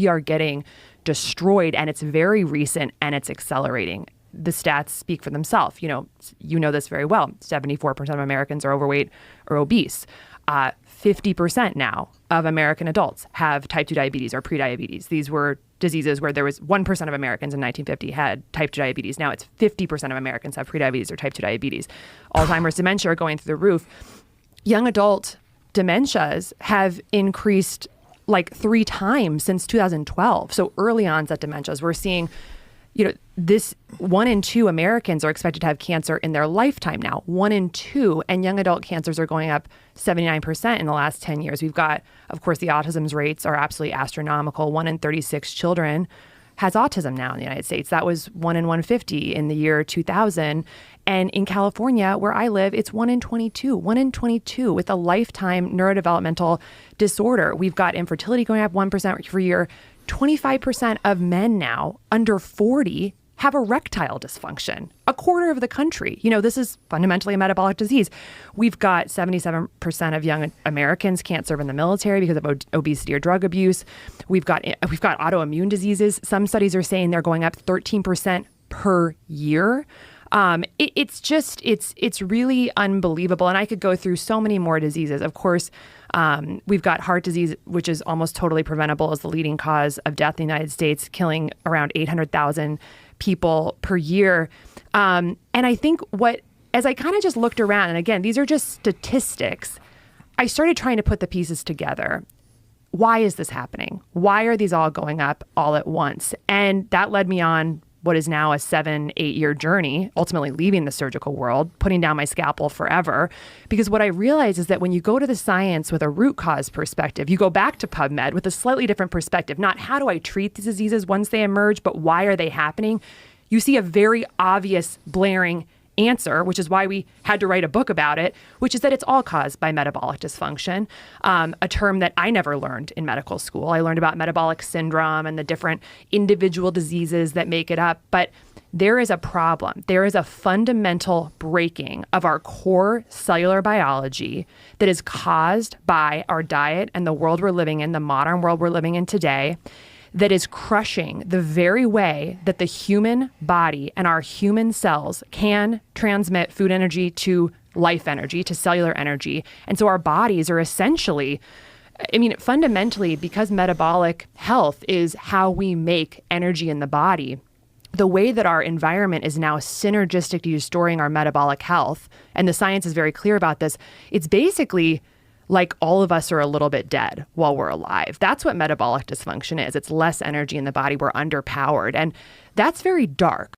we are getting destroyed, and it's very recent and it's accelerating. The stats speak for themselves. You know this very well. 74% of Americans are overweight or obese. 50% now of American adults have type 2 diabetes or prediabetes. These were diseases where there was 1% of Americans in 1950 had type 2 diabetes. Now it's 50% of Americans have prediabetes or type 2 diabetes. Alzheimer's dementia are going through the roof. Young adult dementias have increased like 3 times since 2012. So early onset dementias, we're seeing, this 1 in 2 Americans are expected to have cancer in their lifetime now. 1 in 2, and young adult cancers are going up 79% in the last 10 years. We've got, of course, the autism rates are absolutely astronomical. 1 in 36 children has autism now in the United States. That was 1 in 150 in the year 2000. And in California, where I live, it's 1 in 22. 1 in 22 with a lifetime neurodevelopmental disorder. We've got infertility going up 1% per year. 25% of men now under 40 have erectile dysfunction. A quarter of the country. This is fundamentally a metabolic disease. We've got 77% of young Americans can't serve in the military because of obesity or drug abuse. We've got autoimmune diseases. Some studies are saying they're going up 13% per year. It's really unbelievable. And I could go through so many more diseases. Of course, we've got heart disease, which is almost totally preventable, as the leading cause of death in the United States, killing around 800,000 people per year. And I think as I kind of just looked around, and again, these are just statistics, I started trying to put the pieces together. Why is this happening? Why are these all going up all at once? And that led me on what is now a 7-8 year journey, ultimately leaving the surgical world, putting down my scalpel forever. Because what I realized is that when you go to the science with a root cause perspective, you go back to PubMed with a slightly different perspective, not how do I treat these diseases once they emerge, but why are they happening? You see a very obvious, blaring answer, which is why we had to write a book about it, which is that it's all caused by metabolic dysfunction, a term that I never learned in medical school. I learned about metabolic syndrome and the different individual diseases that make it up, but there is a problem. There is a fundamental breaking of our core cellular biology that is caused by our diet and the world we're living in, the modern world we're living in today, that is crushing the very way that the human body and our human cells can transmit food energy to life energy, to cellular energy. And so our bodies are essentially, fundamentally, because metabolic health is how we make energy in the body, the way that our environment is now synergistic to restoring our metabolic health, and the science is very clear about this, it's basically like all of us are a little bit dead while we're alive. That's what metabolic dysfunction is. It's less energy in the body. We're underpowered. And that's very dark.